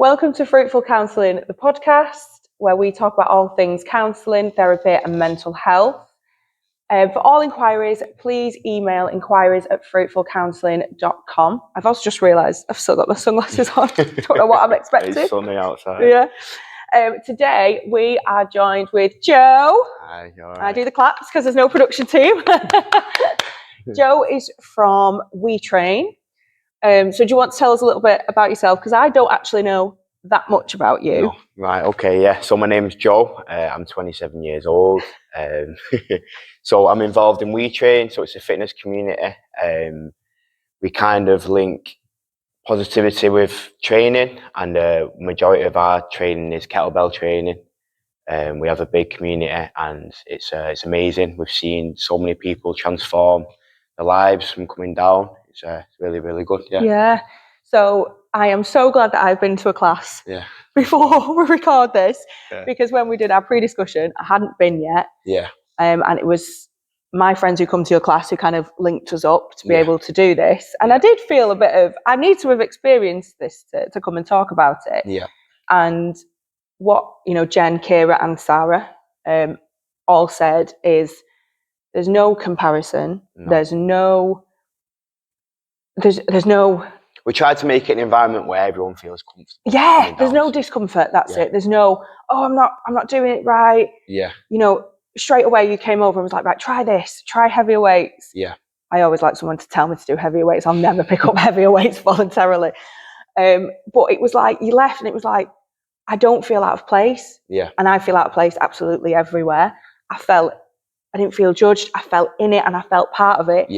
Welcome to Fruitful Counselling, the podcast where we talk about all things counselling, therapy and mental health. For all inquiries, please email enquiries@fruitfulcounselling.com. I've also just realised I've still got my sunglasses on. Don't know what I'm expecting. It's sunny outside. Yeah. Today we are joined with Joe. Hi, you all right? I do the claps because there's no production team. Joe is from We Train. So do you want to tell us a little bit about yourself? Because I don't actually know that much about you. No. Right, okay, yeah. So my name's Joe. I'm 27 years old. So I'm involved in We Train, so it's a fitness community. We kind of link positivity with training, and the majority of our training is kettlebell training. We have a big community, and it's amazing. We've seen so many people transform their lives from coming down. It's really, really good. Yeah. So I am so glad that I've been to a class before we record this, because when we did our pre-discussion, I hadn't been yet. Yeah. And it was my friends who come to your class who kind of linked us up to be able to do this. And I did feel a bit of, I need to have experienced this to come and talk about it. Yeah. And what, Jen, Kira and Sarah all said is there's no comparison. No. There's no... We try to make it an environment where everyone feels comfortable. Yeah, there's no discomfort. That's it. There's no, I'm not doing it right. Yeah. Straight away you came over and was like, right, try this, try heavier weights. Yeah. I always like someone to tell me to do heavier weights. I'll never pick up heavier weights voluntarily. But it was like, you left and it was like, I don't feel out of place. Yeah. And I feel out of place absolutely everywhere. I didn't feel judged. I felt in it and I felt part of it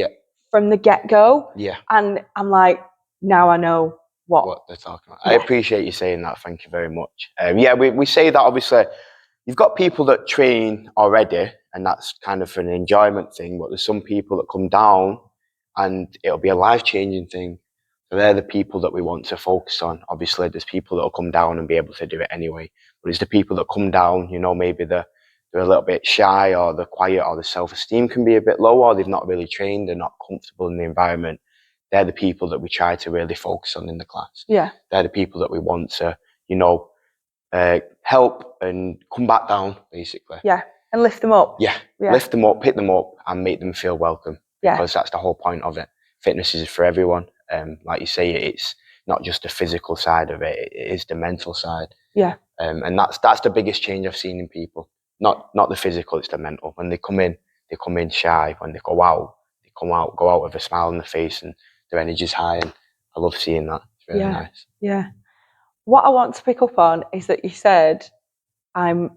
from the get-go. Yeah. And I'm like, now I know what they're talking about. I appreciate you saying that. Thank you very much. We say that obviously you've got people that train already and that's kind of an enjoyment thing, but there's some people that come down and it'll be a life-changing thing. So they're the people that we want to focus on. Obviously there's people that will come down and be able to do it anyway, but it's the people that come down, maybe they're a little bit shy or they're quiet or the self-esteem can be a bit low or they've not really trained, they're not comfortable in the environment. They're the people that we try to really focus on in the class. Yeah. They're the people that we want to, help and come back down, basically. Yeah, and lift them up. Yeah, lift them up, pick them up and make them feel welcome. Yeah. Because that's the whole point of it. Fitness is for everyone. Like you say, it's not just the physical side of it, it is the mental side. Yeah. And that's the biggest change I've seen in people. Not the physical, it's the mental. When they come in shy. When they go out with a smile on their face and their energy's high, and I love seeing that. It's really nice. Yeah. What I want to pick up on is that you said, I'm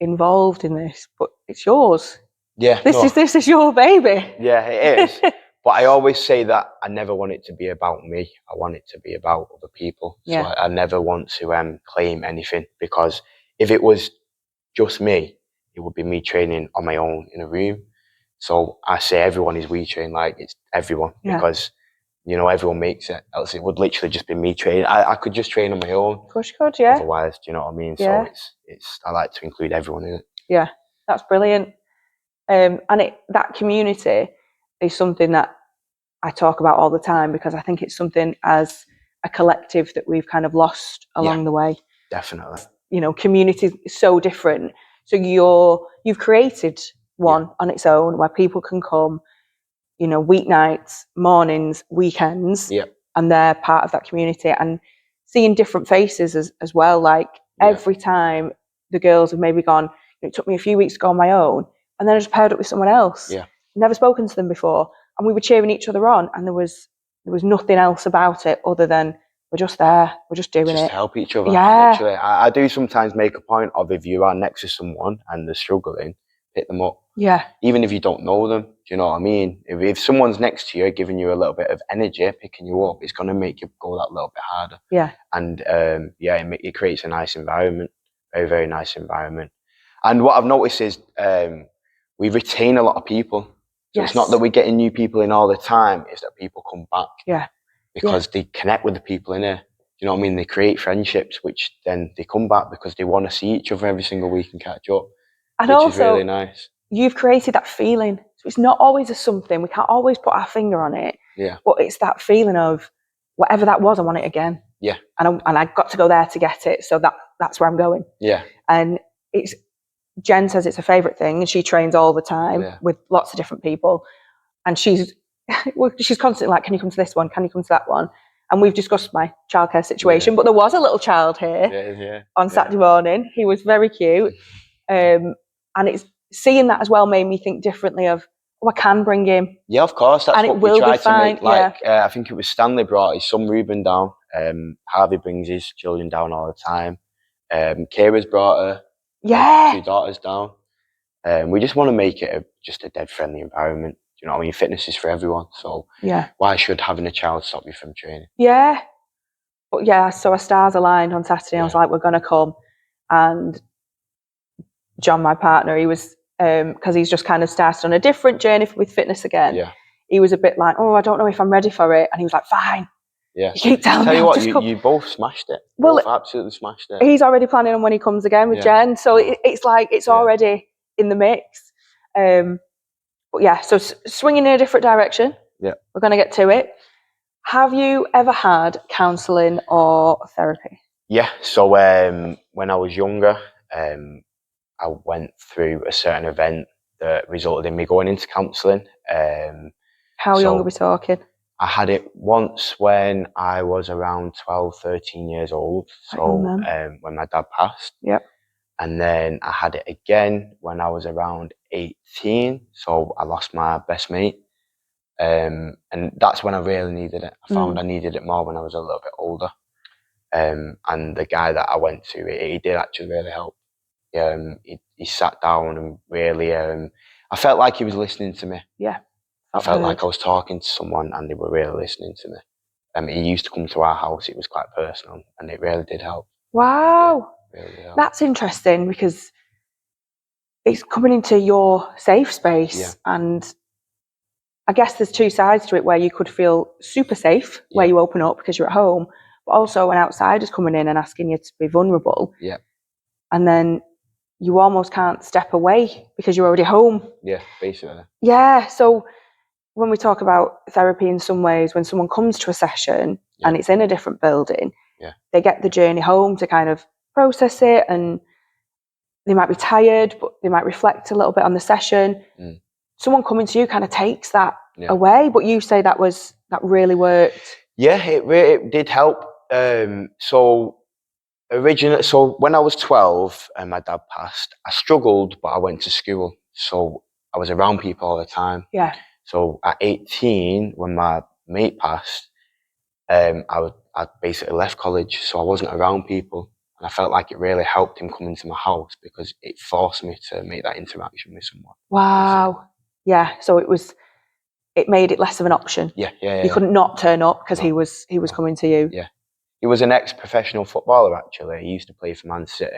involved in this, but it's yours. Yeah. This is your baby. Yeah, it is. But I always say that I never want it to be about me. I want it to be about other people. So I never want to claim anything, because if it was just me, it would be me training on my own in a room. So I say everyone is We Train, like it's everyone, because everyone makes it. Else it would literally just be me training. I could just train on my own. Of course you could, yeah. Otherwise, do you know what I mean? So it's I like to include everyone in it. Yeah, that's brilliant. And that community is something that I talk about all the time, because I think it's something as a collective that we've kind of lost along the way. Definitely. Community is so different. So you've created one on its own where people can come, weeknights, mornings, weekends, and they're part of that community, and seeing different faces as well. Like every time the girls have maybe gone, it took me a few weeks to go on my own, and then I just paired up with someone else. Yeah. Never spoken to them before, and we were cheering each other on, and there was nothing else about it other than we're just there, we're just doing it. Just help each other. Yeah. Literally. I do sometimes make a point of, if you are next to someone and they're struggling, pick them up. Yeah. Even if you don't know them, do you know what I mean? If someone's next to you, giving you a little bit of energy, picking you up, it's going to make you go that little bit harder. Yeah. And it creates a nice environment, very, very nice environment. And what I've noticed is we retain a lot of people. So it's not that we're getting new people in all the time, it's that people come back. Yeah. Because they connect with the people in here. You know what I mean? They create friendships, which then they come back because they want to see each other every single week and catch up. And which is really nice. You've created that feeling. So it's not always a something. We can't always put our finger on it. Yeah. But it's that feeling of whatever that was, I want it again. Yeah. And I got to go there to get it. So that's where I'm going. Yeah. And Jen says it's her favourite thing, and she trains all the time with lots of different people. And she's constantly like, can you come to this one? Can you come to that one? And we've discussed my childcare situation, but there was a little child here on Saturday morning. He was very cute. And it's seeing that as well made me think differently of, I can bring him. Yeah, of course. That's what we try to make. Like, I think it was Stanley brought his son Ruben down. Harvey brings his children down all the time. Kira's brought her 2 daughters down. We just want to make it just a dead friendly environment. You know what I mean? Fitness is for everyone. So why should having a child stop you from training? Yeah. But so our stars aligned on Saturday. I was like, we're going to come. And John, my partner, he was, because he's just kind of started on a different journey with fitness again. Yeah. He was a bit like, I don't know if I'm ready for it. And he was like, fine. Yeah. You keep telling me. Tell you what, you both smashed it. Both absolutely smashed it. He's already planning on when he comes again with Jen. So it's like, it's already in the mix. But so swinging in a different direction. Yeah. We're going to get to it. Have you ever had counselling or therapy? Yeah. So when I was younger, I went through a certain event that resulted in me going into counselling. How young are we talking? I had it once when I was around 12, 13 years old. So when my dad passed. Yep. And then I had it again when I was around 18. So I lost my best mate. And that's when I really needed it. I found I needed it more when I was a little bit older. And the guy that I went to, he did actually really help. He sat down and really, I felt like he was listening to me. Yeah. I felt like I was talking to someone and they were really listening to me. He used to come to our house. It was quite personal and it really did help. Wow. Yeah, really did help. That's interesting because it's coming into your safe space. And I guess there's 2 sides to it where you could feel super safe where you open up because you're at home, but also an outsider's coming in and asking you to be vulnerable. Yeah. And then you almost can't step away because you're already home. Yeah, basically. Yeah. So when we talk about therapy in some ways, when someone comes to a session and it's in a different building, they get the journey home to kind of process it, and they might be tired, but they might reflect a little bit on the session. Someone coming to you kind of takes that away, but you say that really worked. Yeah, it did help. So when I was 12 and my dad passed, I struggled, but I went to school. So I was around people all the time. Yeah. So at 18, when my mate passed, I basically left college, so I wasn't around people. And I felt like it really helped him come into my house because it forced me to make that interaction with someone. Wow. Yeah. So it made it less of an option. Yeah. You couldn't not turn up because he was coming to you. Yeah. He was an ex-professional footballer, actually. He used to play for Man City.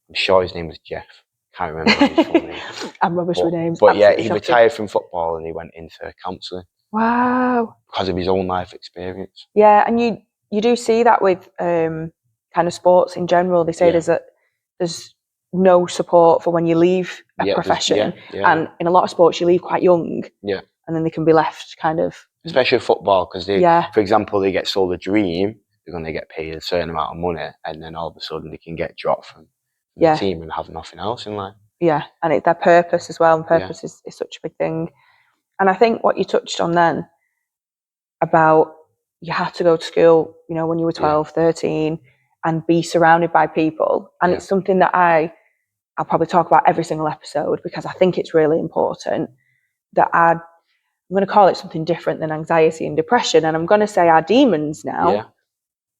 I'm sure his name was Jeff. Can't remember his full name. I'm rubbish with names. But he retired from football and he went into counselling. Wow. Because of his own life experience. Yeah, and you do see that with kind of sports in general. They say there's no support for when you leave a profession. And in a lot of sports, you leave quite young. Yeah. And then they can be left kind of... Especially football, because for example, they get sold a dream, they're going to get paid a certain amount of money, and then all of a sudden they can get dropped from the team and have nothing else in life. Yeah, and it's their purpose as well, and purpose is such a big thing. And I think what you touched on then about you had to go to school, when you were 12, 13, and be surrounded by people. And it's something that I'll probably talk about every single episode because I think it's really important that I'm going to call it something different than anxiety and depression. And I'm going to say our demons now,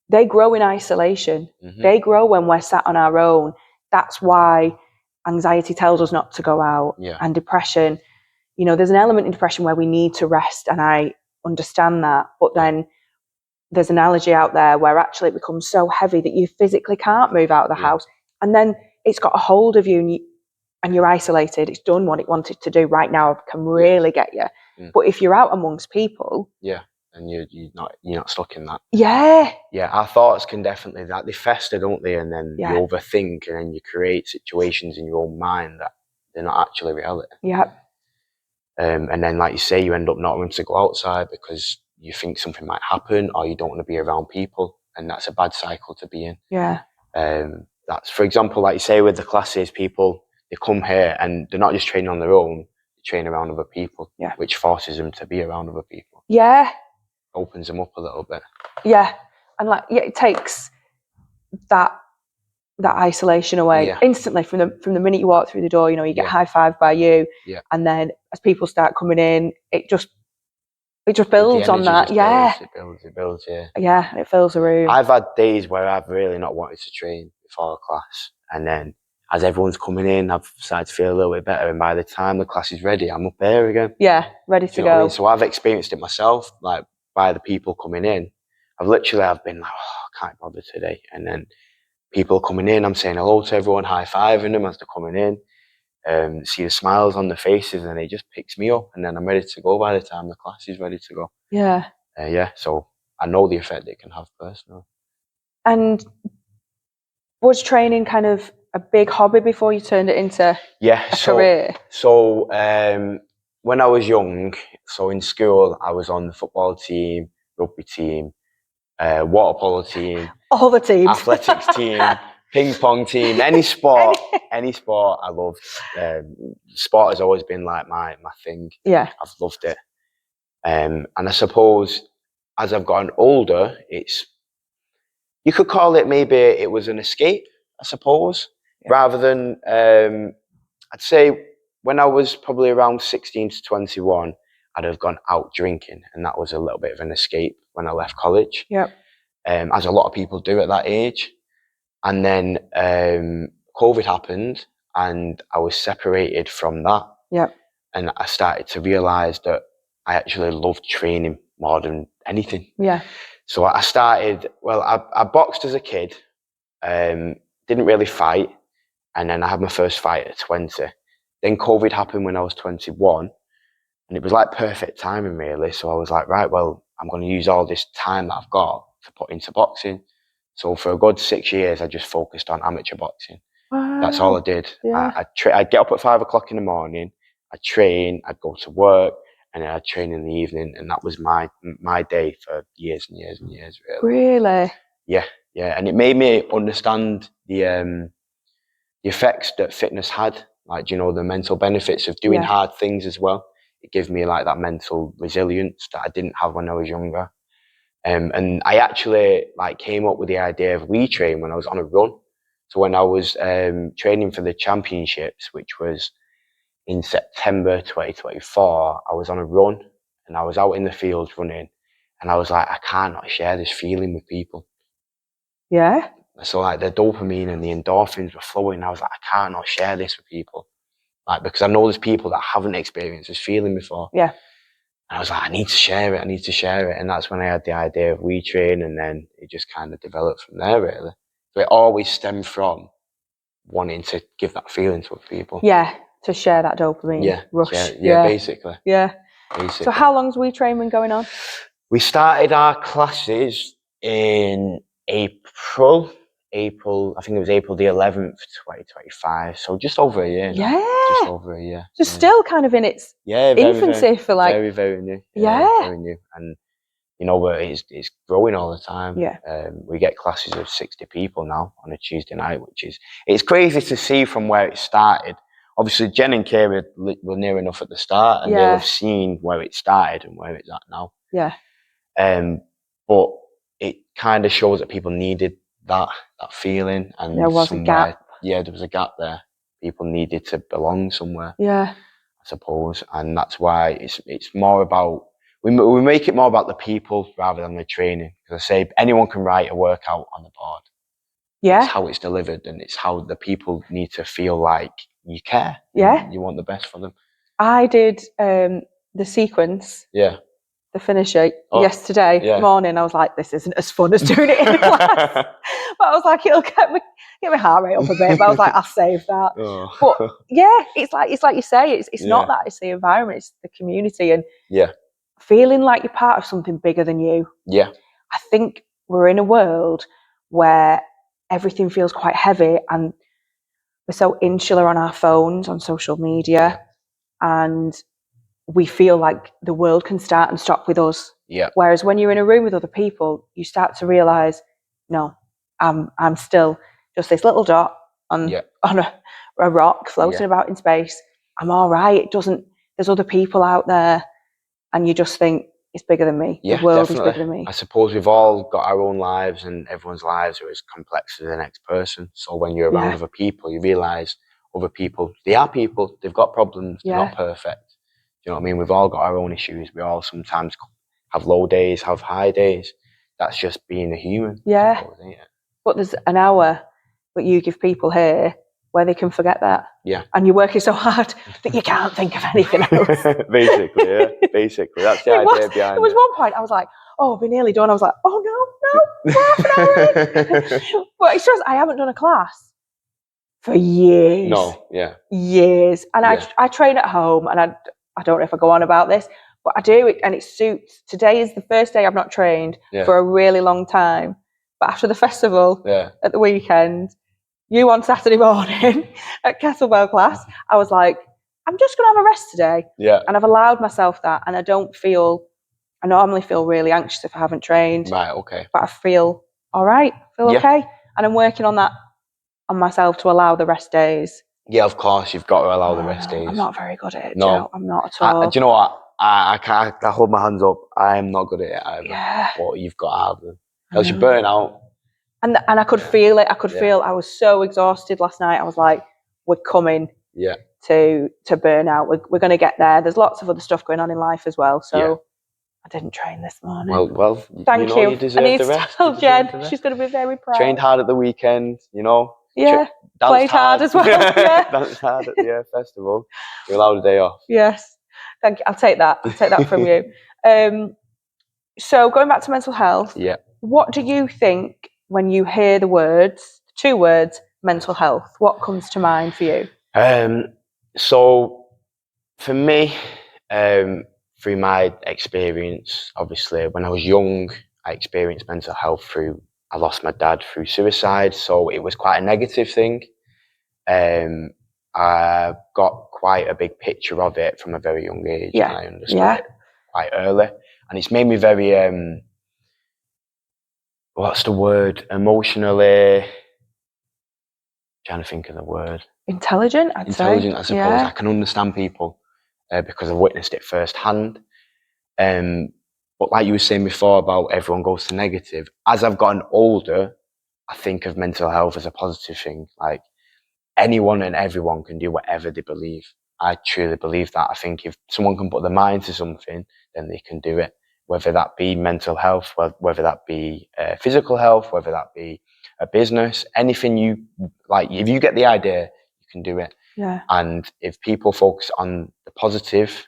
they grow in isolation. Mm-hmm. They grow when we're sat on our own. That's why anxiety tells us not to go out. Yeah. And depression, there's an element in depression where we need to rest, and I understand that. But then there's an analogy out there where actually it becomes so heavy that you physically can't move out of the house. And then it's got a hold of you and you're isolated. It's done what it wanted to do. Right now, it can really get you. Mm. But if you're out amongst people... Yeah, and you're not stuck in that. Yeah. Yeah, our thoughts can definitely... They fester, don't they? And then you overthink, and then you create situations in your own mind that they're not actually reality. Yeah. And then, like you say, you end up not wanting to go outside because you think something might happen, or you don't want to be around people. and that's a bad cycle to be in. Yeah. That's, for example, like you say with the classes, people, they come here and they're not just training on their own, they train around other people, which forces them to be around other people. Yeah. Opens them up a little bit. Yeah. And like, it takes that isolation away instantly from the minute you walk through the door. You get high-fived by you, and then as people start coming in, it just builds on that. It builds. Yeah, it fills the room. I've had days where I've really not wanted to train before a class, and then as everyone's coming in, I've started to feel a little bit better, and by the time the class is ready, I'm up there again. Yeah, ready to go. So I've experienced it myself, like by the people coming in. I've been like, I can't bother today, and then people coming in, I'm saying hello to everyone, high-fiving them as they're coming in, see the smiles on their faces, and it just picks me up, and then I'm ready to go by the time the class is ready to go. Yeah. So I know the effect it can have personally. And was training kind of a big hobby before you turned it into a career? So when I was young, so in school, I was on the football team, rugby team, water polo team, all the teams, athletics team, ping pong team, any sport I loved. Sport has always been like my thing. Yeah, I've loved it. And I suppose as I've gotten older, you could call it, maybe it was an escape, I suppose, rather than, I'd say when I was probably around 16 to 21, I'd have gone out drinking, and that was a little bit of an escape when I left college. Yep. As a lot of people do at that age. And then COVID happened, and I was separated from that. Yep. And I started to realise that I actually loved training more than anything. Yeah. So I started, I boxed as a kid, didn't really fight, and then I had my first fight at 20. Then COVID happened when I was 21, and it was like perfect timing, really. So I was like, right, well, I'm going to use all this time that I've got to put into boxing. So for a good 6 years, I just focused on amateur boxing. Wow. That's all I did. Yeah. I'd get up at 5 o'clock in the morning, I'd train, I'd go to work, and then I'd train in the evening, and that was my day for years and years and years, really. Really? Yeah, and it made me understand the effects that fitness had, like, the mental benefits of doing hard things as well. It gave me like that mental resilience that I didn't have when I was younger. And I actually came up with the idea of WeTrain when I was on a run. So when I was training for the championships, which was in September 2024, I was on a run, and I was out in the fields running, and I was like, I cannot share this feeling with people. Yeah. So the dopamine and the endorphins were flowing. I was like, I cannot share this with people, because I know there's people that haven't experienced this feeling before. Yeah. And I was like, I need to share it. And that's when I had the idea of WeTrain, and then it just kind of developed from there, really. So it always stemmed from wanting to give that feeling to other people. Yeah, to share that dopamine rush. Yeah, basically. Yeah. So how long's WeTrain been going on? We started our classes in April, I think it was April the 11th, 2025. So just over a year now. Yeah. Just over a year. So still kind of in its infancy for very, very new. Very new. And, it's growing all the time. Yeah. We get classes of 60 people now on a Tuesday night, it's crazy to see from where it started. Obviously, Jen and Kira were near enough at the start, and they'll have seen where it started and where it's at now. Yeah. But it kind of shows that people needed that feeling, and there was a gap. Yeah, there was a gap there. People needed to belong somewhere. Yeah, I suppose, and that's why it's more about we make it more about the people rather than the training. Because I say anyone can write a workout on the board. Yeah, it's how it's delivered, and it's how the people need to feel like you care. Yeah, you want the best for them. I did the sequence. Yeah. The finisher yesterday morning. I was like, this isn't as fun as doing it in the class. But I was like, it'll get my heart rate up a bit. But I was like, I'll save that. Oh. But yeah, it's like you say, it's not that, it's the environment, it's the community, and feeling like you're part of something bigger than you. Yeah. I think we're in a world where everything feels quite heavy, and we're so insular on our phones, on social media, and we feel like the world can start and stop with us. Yeah. Whereas when you're in a room with other people, you start to realise no, I'm still just this little dot on a rock floating about in space. I'm all right. There's other people out there, and you just think it's bigger than me. The world is bigger than me. I suppose we've all got our own lives, and everyone's lives are as complex as the next person. So when you're around other people, you realise other people, they are people, they've got problems, they're not perfect. You know what I mean? We've all got our own issues. We all sometimes have low days, have high days. That's just being a human. Yeah. Suppose, ain't it? But there's an hour that you give people here where they can forget that. Yeah. And you're working so hard that you can't think of anything else. Basically, yeah. Basically, that's the idea behind it. There was one point I was like, oh, we're nearly done. I was like, oh, no, we're half an hour in. But it's just, I haven't done a class for years. No, yeah. Years. And I train at home, and I don't know if I go on about this, but I do it, and it suits. Today is the first day I've not trained for a really long time. But after the festival at the weekend, you on Saturday morning at kettlebell class, I was like, I'm just going to have a rest today. Yeah. And I've allowed myself that. And I normally feel really anxious if I haven't trained. Right, okay. But I feel all right, okay. And I'm working on that on myself to allow the rest days. Yeah, of course, you've got to allow the rest days. I'm not very good at it, no. Joe. I'm not at all. Do you know what? I can't. I hold my hands up. I am not good at it either. Yeah. But you've got to have them. Else you burn out. And I could feel it. I could feel I was so exhausted last night. I was like, we're coming to burn out. We're going to get there. There's lots of other stuff going on in life as well. So I didn't train this morning. Well, thank you. You deserve the rest. Tell Jen. She's going to be very proud. Trained hard at the weekend, you know. Yeah. Played hard as well. Danced hard at the festival. You're allowed a day off. Yes. Thank you. I'll take that. I'll take that from you. So going back to mental health. Yeah. What do you think when you hear the two words, mental health? What comes to mind for you? So for me, through my experience, obviously, when I was young, I experienced mental health I lost my dad through suicide, so it was quite a negative thing. I got quite a big picture of it from a very young age, and I understood it quite early. And it's made me very, what's the word? Emotionally, trying to think of the word. Intelligent, I'd say. Intelligent, I suppose. I can understand people because I've witnessed it firsthand. But like you were saying before about everyone goes to negative, as I've gotten older, I think of mental health as a positive thing. Like anyone and everyone can do whatever they believe. I truly believe that. I think if someone can put their mind to something, then they can do it. Whether that be mental health, whether that be physical health, whether that be a business, anything you like, if you get the idea, you can do it. Yeah. And if people focus on the positive,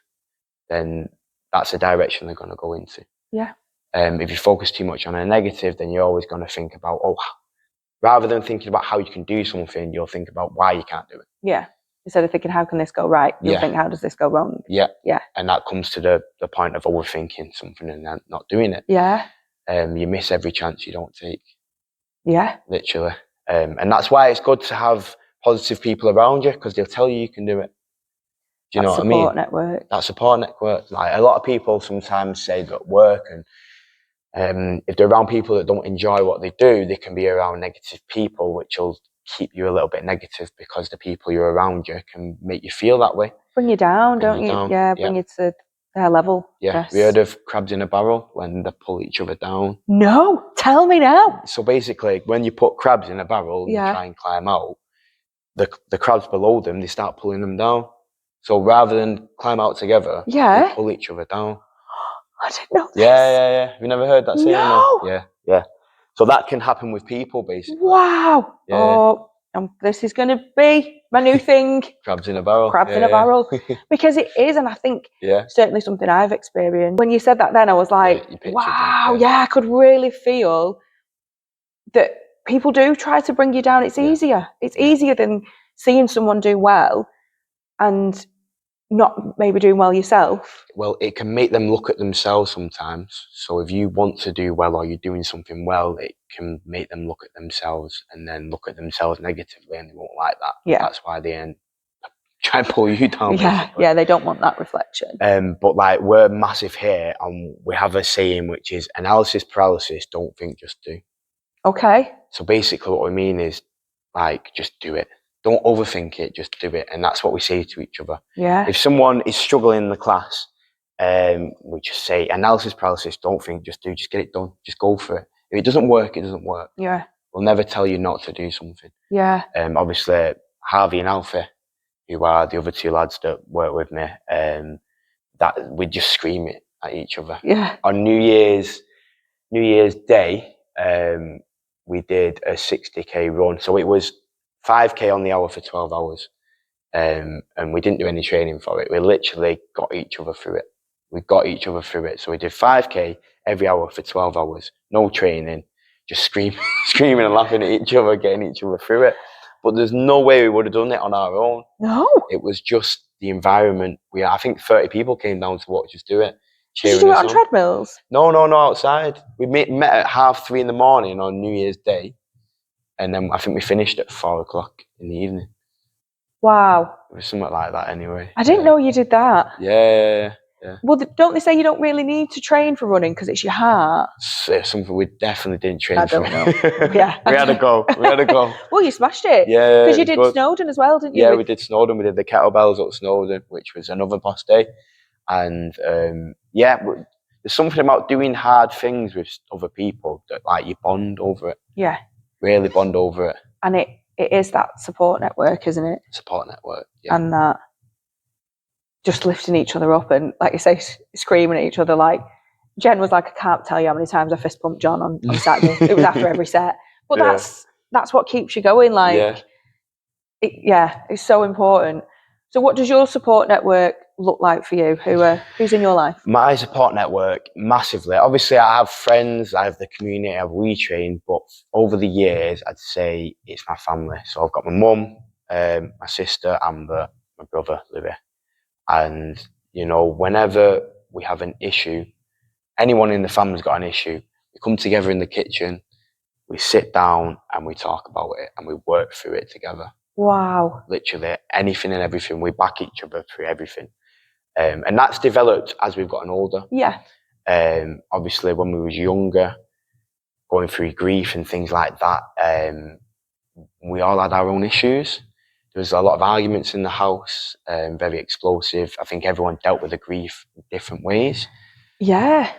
then that's the direction they're going to go into. Yeah. If you focus too much on a negative, then you're always going to think about, rather than thinking about how you can do something, you'll think about why you can't do it. Yeah. Instead of thinking, how can this go right? You'll think, how does this go wrong? Yeah. Yeah. And that comes to the point of overthinking something and then not doing it. Yeah. You miss every chance you don't take. Yeah. Literally. And that's why it's good to have positive people around you, because they'll tell you can do it. Do you know what I mean? Support network. That support network. Like a lot of people sometimes say that at work, and if they're around people that don't enjoy what they do, they can be around negative people, which will keep you a little bit negative because the people you're around you can make you feel that way. Bring you down, don't you? Yeah, bring you to their level. Yeah. Yes. We heard of crabs in a barrel when they pull each other down. No, tell me now. So basically, when you put crabs in a barrel and try and climb out, the crabs below them, they start pulling them down. So rather than climb out together, they pull each other down. I didn't know this. Yeah. Have you never heard that saying? No. Yeah. So that can happen with people, basically. Wow. Yeah. Oh, this is going to be my new thing. Crabs in a barrel. Crabs in a barrel. Because it is, and I think certainly something I've experienced. When you said that then, I was like, wow, I could really feel that people do try to bring you down. It's easier. It's easier than seeing someone do well and not maybe doing well yourself. Well, it can make them look at themselves sometimes. So if you want to do well or you're doing something well, it can make them look at themselves and then look at themselves negatively, and they won't like that. Yeah. That's why they try and pull you down. Yeah, they don't want that reflection. But like, we're massive here, and we have a saying which is analysis paralysis, don't think, just do. Okay. So basically what we mean is, like, just do it. Don't overthink it, just do it. And that's what we say to each other. Yeah. If someone is struggling in the class, we just say, analysis paralysis, don't think, just do, just get it done. Just go for it. If it doesn't work, it doesn't work. Yeah. We'll never tell you not to do something. Yeah. Obviously, Harvey and Alfie, who are the other two lads that work with me, that we just scream it at each other. Yeah. On New Year's Day, we did a 60k run. So it was 5k on the hour for 12 hours. And we didn't do any training for it. We literally got each other through it. So we did 5k every hour for 12 hours. No training, just screaming and laughing at each other, getting each other through it. But there's no way we would have done it on our own. No. It was just the environment. I think 30 people came down to watch us do it. Did you do it on treadmills? No, outside. We met at 3:30 in the morning on New Year's Day. And then I think we finished at 4 o'clock in the evening. Wow. It was something like that anyway. I didn't know you did that. Yeah. Well, don't they say you don't really need to train for running because it's your heart? It's something we definitely didn't train for. I don't know. Yeah. We had to go. Well, you smashed it. Yeah. Because you did Snowdon as well, didn't you? Yeah, we did Snowdon. We did the kettlebells up Snowdon, which was another boss day. And there's something about doing hard things with other people that, like, you bond over it. Yeah. Really bond over it. And it is that support network, isn't it? Support network, yeah. And that just lifting each other up and, like you say, screaming at each other. Like, Jen was like, I can't tell you how many times I fist pumped John on Saturday. It was after every set. But that's what keeps you going. Like, it's so important. So what does your support network look like for you? Who's in your life? My support network, massively. Obviously, I have friends, I have the community, I have WeTrain, but over the years, I'd say it's my family. So I've got my mum, my sister, Amber, my brother, Louis. And, whenever we have an issue, anyone in the family's got an issue, we come together in the kitchen, we sit down and we talk about it and we work through it together. Wow. Literally anything and everything. We back each other through everything. And that's developed as we've gotten older. Yeah. Obviously, when we was younger, going through grief and things like that, we all had our own issues. There was a lot of arguments in the house, very explosive. I think everyone dealt with the grief in different ways. Yeah.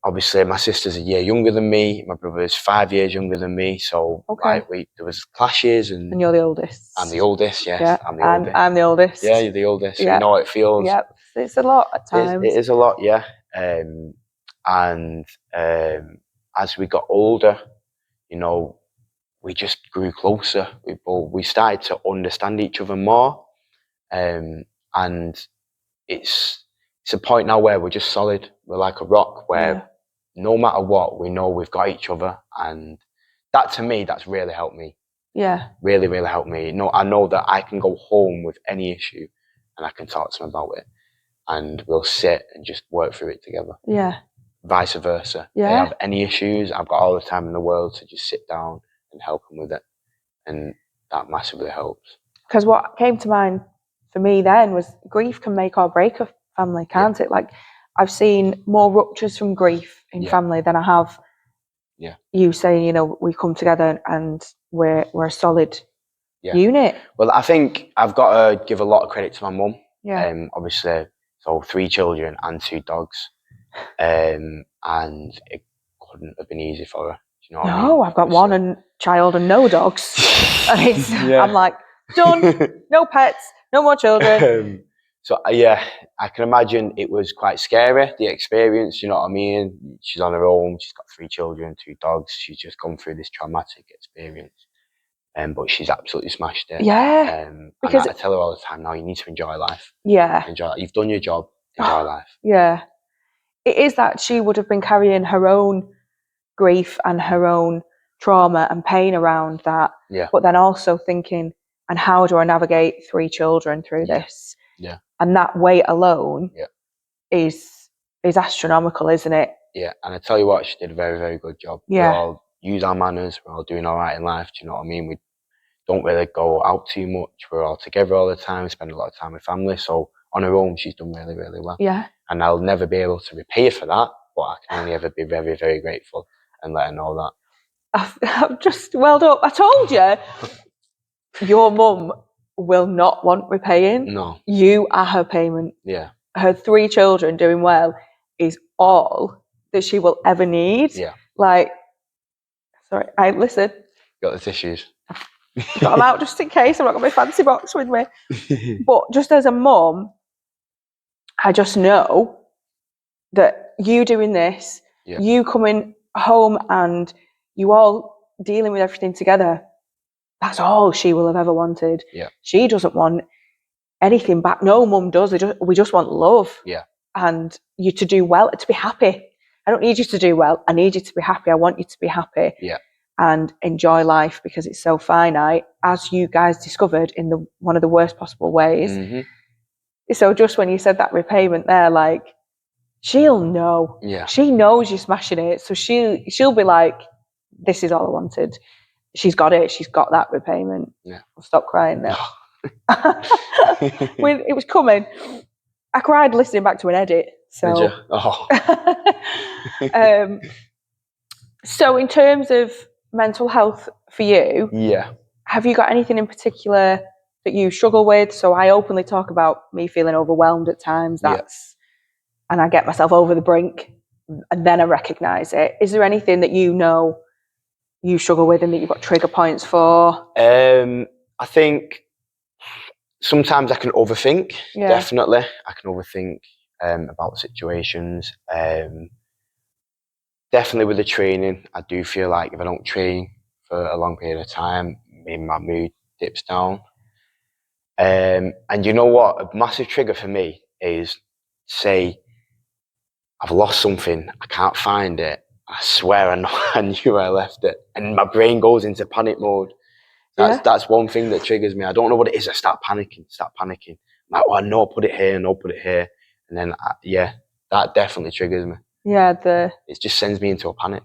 Obviously, my sister's a year younger than me. My brother's 5 years younger than me. So there was clashes. And you're the oldest. I'm the oldest, yes. Yeah. I'm the oldest. I'm the oldest. Yeah, you're the oldest. Yeah. You know how it feels. Yeah, it's a lot at times. It is a lot, yeah. As we got older, we just grew closer. We started to understand each other more. And it's a point now where we're just solid. We're like a rock where no matter what, we know we've got each other. And that, to me, that's really helped me. Yeah. Really, really helped me. I know that I can go home with any issue and I can talk to them about it. And we'll sit and just work through it together. Yeah. Vice versa. Yeah. They have any issues, I've got all the time in the world to just sit down and help them with it. And that massively helps. Because what came to mind for me then was grief can make or break a family, can't it? Like, I've seen more ruptures from grief in family than I have you saying, we come together and we're a solid unit. Well, I think I've got to give a lot of credit to my mum. Yeah. Obviously, so 3 children and 2 dogs. And it couldn't have been easy for her. Do you know what I mean? I've got one child and no dogs. And I'm like, done, no pets, no more children. I can imagine it was quite scary, the experience, you know what I mean? She's on her own, she's got 3 children, 2 dogs, she's just gone through this traumatic experience. But she's absolutely smashed it. Yeah. Because I tell her all the time now, you need to enjoy life. Yeah. You've done your job, enjoy life. Yeah. It is that she would have been carrying her own grief and her own trauma and pain around that. Yeah. But then also thinking, and how do I navigate 3 children through this? Yeah. And that weight alone is astronomical, isn't it? Yeah. And I tell you what, she did a very, very good job. Yeah. We all use our manners. We're all doing all right in life. Do you know what I mean? We don't really go out too much. We're all together all the time, spend a lot of time with family. So on her own, she's done really, really well. Yeah. And I'll never be able to repay her for that, but I can only ever be very, very grateful and let her know that. I've just welled up. I told you, your mum will not want repaying. No. You are her payment. Yeah. Her 3 children doing well is all that she will ever need. Yeah. Like, sorry, listen. Got the tissues. Got them out just in case. I'm not got my fancy box with me. But just as a mum, I just know that you doing this, you coming home and you all dealing with everything together, that's all she will have ever wanted. Yeah. She doesn't want anything back. No mum does. We just want love. Yeah. And you to do well, to be happy. I don't need you to do well. I need you to be happy. I want you to be happy. Yeah. And enjoy life because it's so finite, as you guys discovered in one of the worst possible ways. Mm-hmm. So just when you said that repayment there, like, she'll know. Yeah. She knows you're smashing it. So she'll be like, this is all I wanted. She's got it. She's got that repayment. Yeah. I'll stop crying now. It was coming. I cried listening back to an edit. So. Did you? Oh. So in terms of mental health for you, have you got anything in particular that you struggle with? So I openly talk about me feeling overwhelmed at times. And I get myself over the brink, and then I recognise it. Is there anything that you know you struggle with and that you've got trigger points for? I think sometimes I can overthink. Yeah. Definitely, I can overthink about situations. Definitely with the training, I do feel like if I don't train for a long period of time, maybe my mood dips down. And you know what? A massive trigger for me is, say, I've lost something, I can't find it. I swear I knew where I left it. And my brain goes into panic mode. That's one thing that triggers me. I don't know what it is. I start panicking. Like, oh, no, put it here, no, put it here. And then, that definitely triggers me. Yeah, it just sends me into a panic.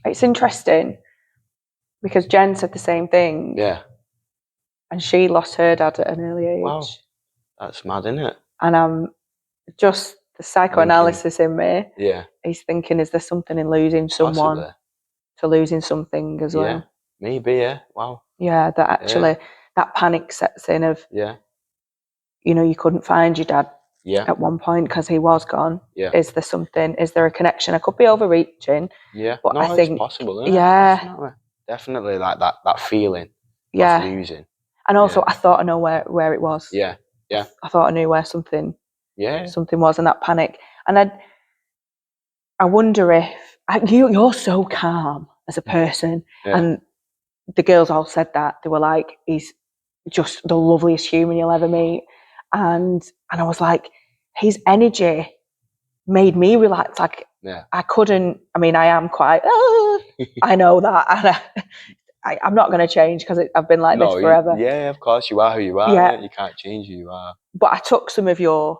It's interesting because Jen said the same thing. Yeah. And she lost her dad at an early age. Wow. That's mad, isn't it? And I'm just the psychoanalysis in me. Yeah. He's thinking, is there something in losing someone to losing something as well? Yeah. Maybe, yeah. Wow. Yeah, that actually that panic sets in of you couldn't find your dad at one point because he was gone. Yeah. Is there something? Is there a connection? I could be overreaching. Yeah. But I think it's possible, isn't it? Definitely like that feeling of losing. And also I thought I know where it was. Yeah. Yeah. I thought I knew where something was in that panic. And I wonder if you're so calm as a person. Yeah. And the girls all said that. They were like, he's just the loveliest human you'll ever meet. And I was like, his energy made me relax. Like, I couldn't, I am quite, I know that. And I'm not going to change because I've been like this forever. Yeah, of course. You are who you are. Yeah. You can't change who you are. But I took some of your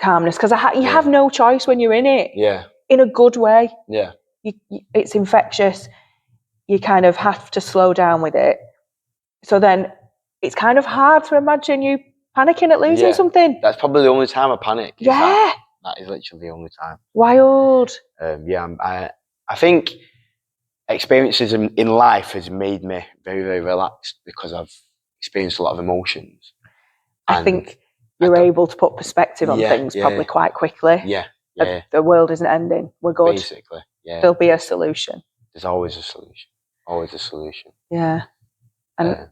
calmness because you have no choice when you're in it. Yeah. In a good way. Yeah. It's infectious. You kind of have to slow down with it. So then it's kind of hard to imagine you panicking at losing something. That's probably the only time I panic. Yeah. That is literally the only time. Wild. I think experiences in life has made me very, very relaxed because I've experienced a lot of emotions. I think you're able to put perspective on things probably quite quickly. Yeah. The world isn't ending. We're good. Basically, yeah. There'll be a solution. There's always a solution. Always a solution. Yeah. And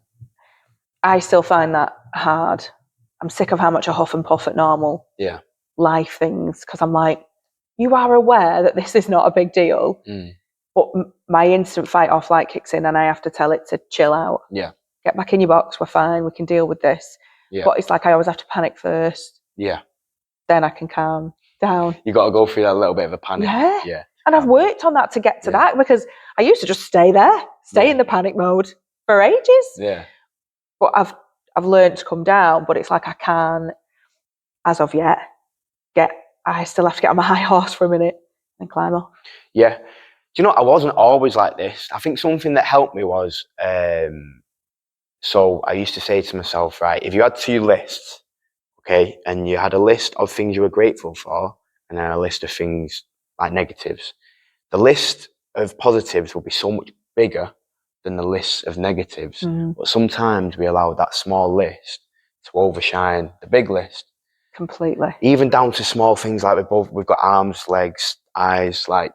I still find that hard. I'm sick of how much I huff and puff at normal life things because I'm like, you are aware that this is not a big deal. But my instant fight or flight kicks in and I have to tell it to chill out. Yeah. Get back in your box. We're fine. We can deal with this. Yeah. But it's like I always have to panic first. Yeah. Then I can calm down. You got to go through that little bit of a panic. Yeah. Yeah. And I've worked on that to get to that because I used to just stay in the panic mode for ages. Yeah. But I've learned to come down, but it's like I can't, as of yet, I still have to get on my high horse for a minute and climb off. Yeah. Do you know, I wasn't always like this. I think something that helped me was, so I used to say to myself, right, if you had 2 lists, okay, and you had a list of things you were grateful for, and then a list of things like negatives. The list of positives will be so much bigger than the list of negatives. But sometimes we allow that small list to overshine the big list. Completely. Even down to small things like we've got arms, legs, eyes. Like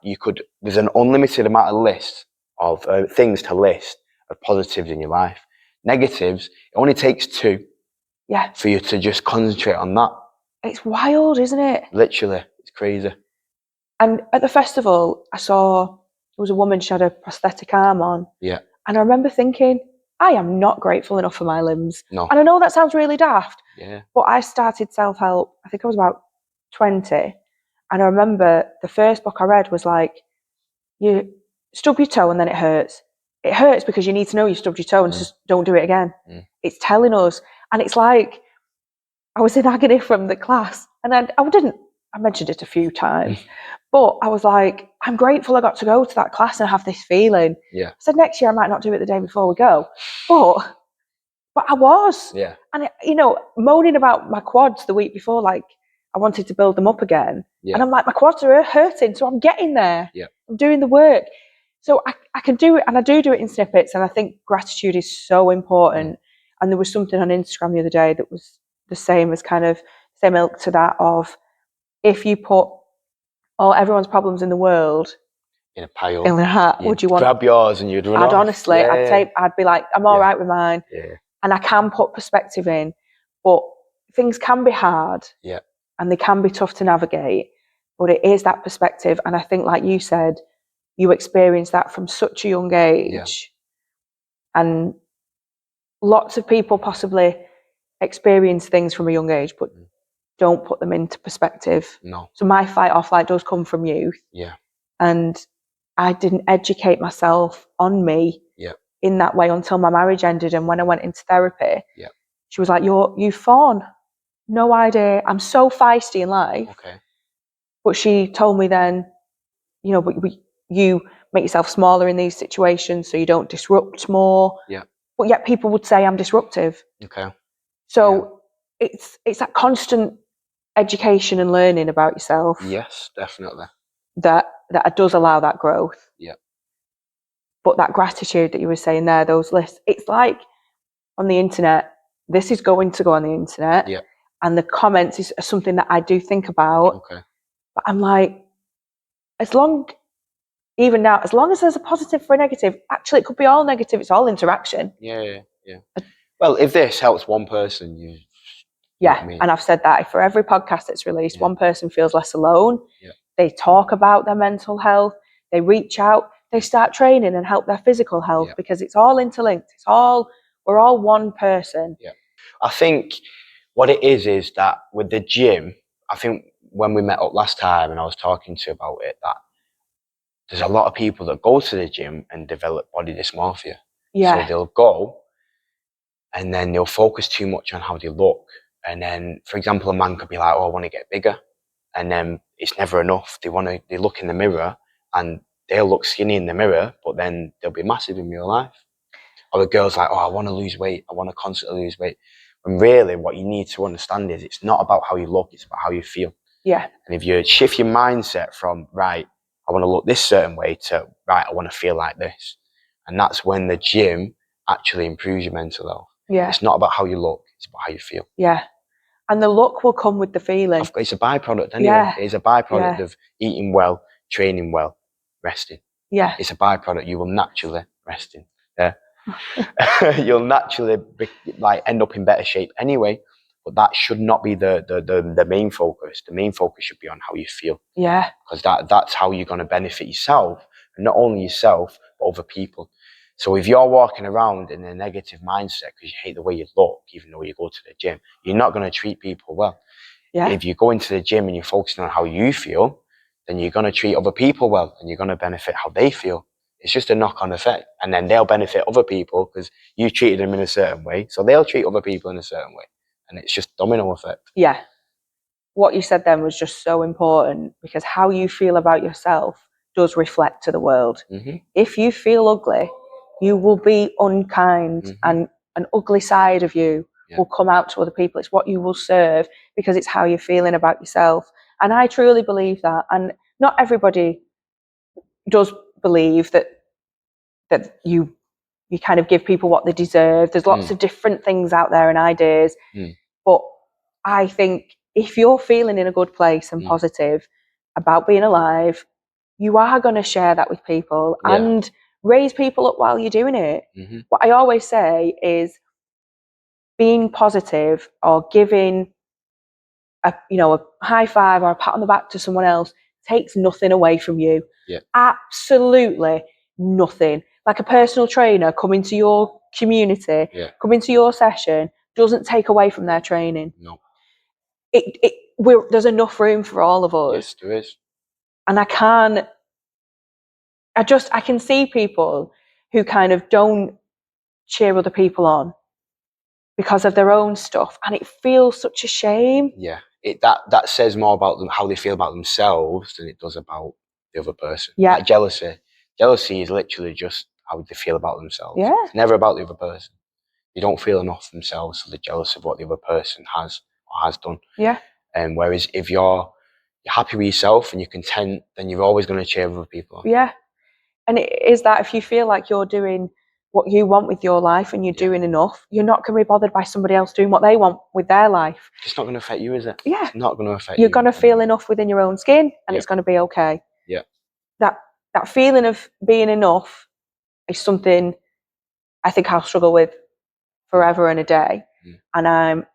there's an unlimited amount of list of things to list of positives in your life. Negatives, it only takes 2 for you to just concentrate on that. It's wild, isn't it? Literally, it's crazy. And at the festival, I saw there was a woman, she had a prosthetic arm on. Yeah. And I remember thinking, I am not grateful enough for my limbs. No. And I know that sounds really daft. Yeah. But I started self-help, I think I was about 20. And I remember the first book I read was like, you stub your toe and then it hurts. It hurts because you need to know you stubbed your toe and just don't do it again. It's telling us. And it's like, I was in agony from the class. And I mentioned it a few times, but I was like, I'm grateful I got to go to that class and have this feeling. Yeah. I said next year I might not do it the day before we go, but I was. Yeah. And moaning about my quads the week before, like I wanted to build them up again. Yeah. And I'm like, my quads are hurting, so I'm getting there. Yeah. I'm doing the work. So I can do it, and I do it in snippets. And I think gratitude is so important. And there was something on Instagram the other day that was the same ilk to that of, if you put everyone's problems in the world in a pile, in a hat, would you want grab yours and you'd run off? Honestly, I'd be like, I'm all right with mine. Yeah. And I can put perspective in, but things can be hard. Yeah. And they can be tough to navigate, but it is that perspective. And I think, like you said, you experience that from such a young age. Yeah. And lots of people possibly experience things from a young age, but don't put them into perspective. No. So my fight or flight does come from youth. Yeah. And I didn't educate myself on me in that way until my marriage ended. And when I went into therapy, she was like, you fawn. No idea. I'm so feisty in life. Okay. But she told me then, but you make yourself smaller in these situations so you don't disrupt more. Yeah. But yet people would say I'm disruptive. Okay. So it's that constant education and learning about yourself. Yes, definitely. That does allow that growth. Yeah. But that gratitude that you were saying there, those lists, it's like on the internet, this is going to go on the internet. Yeah. And the comments is something that I do think about. Okay. But I'm like, even now, as long as there's a positive for a negative, actually it could be all negative, it's all interaction. Yeah. Well, if this helps one person, and I've said that, if for every podcast that's released, one person feels less alone, they talk about their mental health, they reach out, they start training and help their physical health, because it's all interlinked. We're all one person. Yeah. I think what it is that with the gym, I think when we met up last time and I was talking to you about it, that there's a lot of people that go to the gym and develop body dysmorphia. Yeah. So they'll go and then they'll focus too much on how they look. And then, for example, a man could be like, I want to get bigger. And then it's never enough. They look in the mirror and they'll look skinny in the mirror, but then they'll be massive in real life. Or the girl's like, I want to lose weight. I want to constantly lose weight. And really what you need to understand is it's not about how you look, it's about how you feel. Yeah. And if you shift your mindset from, right, I want to look this certain way to, right, I want to feel like this. And that's when the gym actually improves your mental health. Yeah. It's not about how you look, it's about how you feel. Yeah. And the look will come with the feeling. It's a byproduct anyway. Yeah. It's a byproduct of eating well, training well, resting. Yeah. It's a byproduct. You will naturally resting. Yeah. You'll naturally end up in better shape anyway. But that should not be the main focus. The main focus should be on how you feel. Yeah. Because that's how you're going to benefit yourself, and not only yourself, but other people. So if you're walking around in a negative mindset because you hate the way you look, even though you go to the gym, you're not going to treat people well. Yeah. If you go into the gym and you're focusing on how you feel, then you're going to treat other people well, and you're going to benefit how they feel. It's just a knock-on effect. And then they'll benefit other people because you treated them in a certain way. So they'll treat other people in a certain way. And it's just domino effect. Yeah. What you said then was just so important, because how you feel about yourself does reflect to the world. Mm-hmm. If you feel ugly, you will be unkind, and an ugly side of you will come out to other people. It's what you will serve, because it's how you're feeling about yourself. And I truly believe that. And not everybody does believe that you kind of give people what they deserve. There's lots of different things out there and ideas. But I think if you're feeling in a good place and positive about being alive, you are going to share that with people and raise people up while you're doing it. What I always say is being positive or giving a high five or a pat on the back to someone else takes nothing away from you. Absolutely nothing. Like a personal trainer coming to your community, coming to your session, doesn't take away from their training. No. There's enough room for all of us. Yes, there is. And I can see people who kind of don't cheer other people on because of their own stuff, and it feels such a shame. Yeah, that says more about them, how they feel about themselves, than it does about the other person. Like jealousy is literally just how they feel about themselves. It's never about the other person. They don't feel enough themselves, so they're jealous of what the other person has or has done. And whereas if you're happy with yourself and you're content, then you're always going to cheer other people on. And it is that if you feel like you're doing what you want with your life and you're doing enough, you're not going to be bothered by somebody else doing what they want with their life. It's not going to affect you, is it? It's not going to affect you. You're going to feel enough within your own skin, and it's going to be okay. That feeling of being enough is something I think I'll struggle with forever and a day. And I'm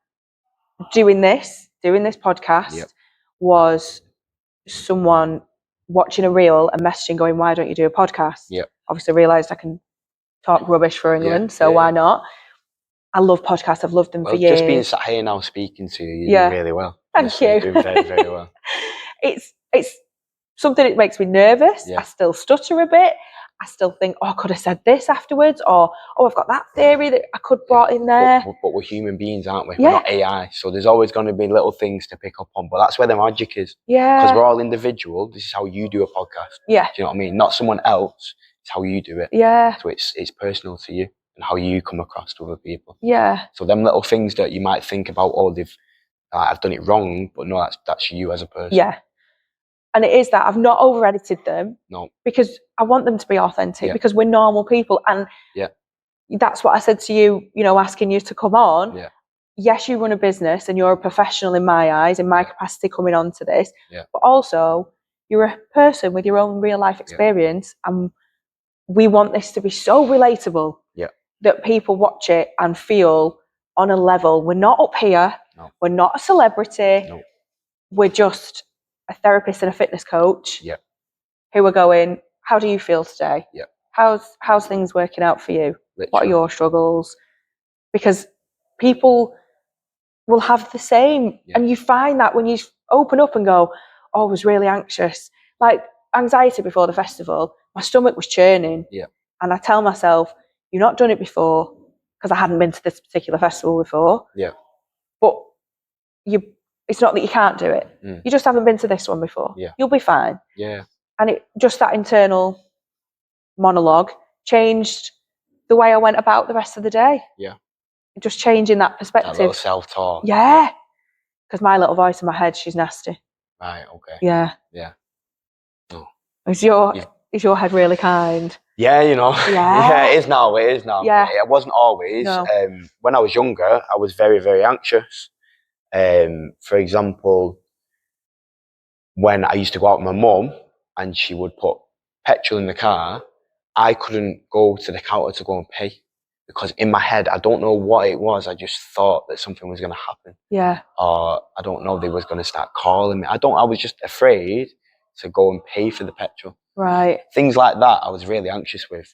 doing this podcast was someone watching a reel and messaging going, why don't you do a podcast? Obviously realised I can talk rubbish for England, so why not? I love podcasts. I've loved them for years. Just being sat here now speaking to you, you're doing really well. Thank you. You're doing very, very well. It's something that makes me nervous. I still stutter a bit. I still think, I could have said this afterwards, or I've got that theory that I could brought in there. But we're human beings, aren't we? We're not AI, so there's always going to be little things to pick up on. But that's where the magic is. Because we're all individual. This is how you do a podcast. Do you know what I mean? Not someone else. It's how you do it. So it's personal to you and how you come across to other people. So them little things that you might think about, I've done it wrong, but no, that's you as a person. And it is that I've not over-edited them. No. Because I want them to be authentic, because we're normal people. And that's what I said to you, asking you to come on. Yes, you run a business and you're a professional in my eyes, in my capacity coming on to this. But also, you're a person with your own real life experience. And we want this to be so relatable that people watch it and feel on a level. We're not up here. No. We're not a celebrity. No. We're just a therapist and a fitness coach who are going, how do you feel today? How's things working out for you? Literally. What are your struggles? Because people will have the same. And you find that when you open up and go, I was really anxious. Like anxiety before the festival, my stomach was churning. And I tell myself, you've not done it before, because I hadn't been to this particular festival before. But it's not that you can't do it. You just haven't been to this one before. You'll be fine. And just that internal monologue changed the way I went about the rest of the day. Just changing that perspective. That little self-talk. Because my little voice in my head, she's nasty. Right, okay. Yeah. Oh. Is your head really kind? Yeah, it is now. It wasn't always. No. When I was younger, I was very, very anxious. For example, when I used to go out with my mum and she would put petrol in the car, I couldn't go to the counter to go and pay, because in my head, I don't know what it was. I just thought that something was going to happen. Or I don't know, they was going to start calling me. I was just afraid to go and pay for the petrol. Right. Things like that I was really anxious with.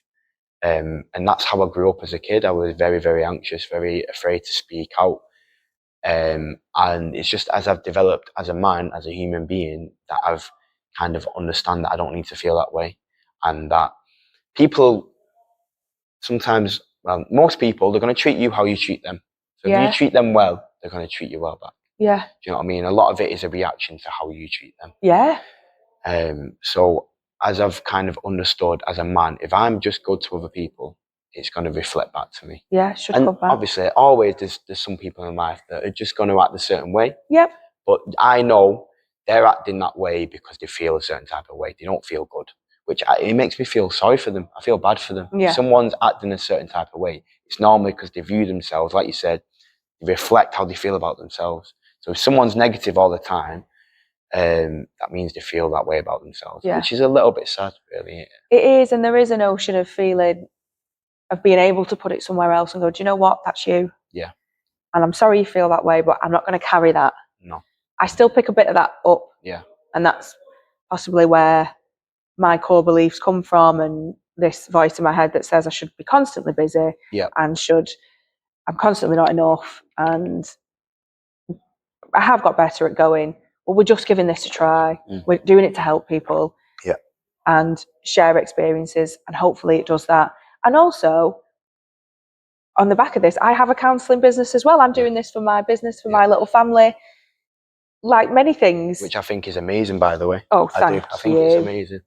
And that's how I grew up as a kid. I was very, very anxious, very afraid to speak out. And it's just as I've developed as a man, as a human being, that I've kind of understand that I don't need to feel that way. And that people sometimes, most people, they're going to treat you how you treat them. So if you treat them well, they're going to treat you well back. Do you know what I mean? A lot of it is a reaction to how you treat them. So as I've kind of understood as a man, if I'm just good to other people, it's going to reflect back to me. Should come back. Obviously, always there's some people in life that are just going to act a certain way. But I know they're acting that way because they feel a certain type of way. They don't feel good. which it makes me feel sorry for them. I feel bad for them. Yeah. If someone's acting a certain type of way, it's normally because they view themselves, like you said, they reflect how they feel about themselves. So if someone's negative all the time, that means they feel that way about themselves, which is a little bit sad, really. It is, and there is a notion of feeling, of being able to put it somewhere else and go, do you know what, that's you. Yeah. And I'm sorry you feel that way, but I'm not going to carry that. No. I still pick a bit of that up. Yeah. And that's possibly where my core beliefs come from, and this voice in my head that says I should be constantly busy, and I'm constantly not enough, and I have got better at going, well, we're just giving this a try. We're doing it to help people and share experiences, and hopefully it does that. And also, on the back of this, I have a counselling business as well. I'm doing this for my business, for my little family, like many things. Which I think is amazing, by the way. Oh, thank you. I think it's amazing.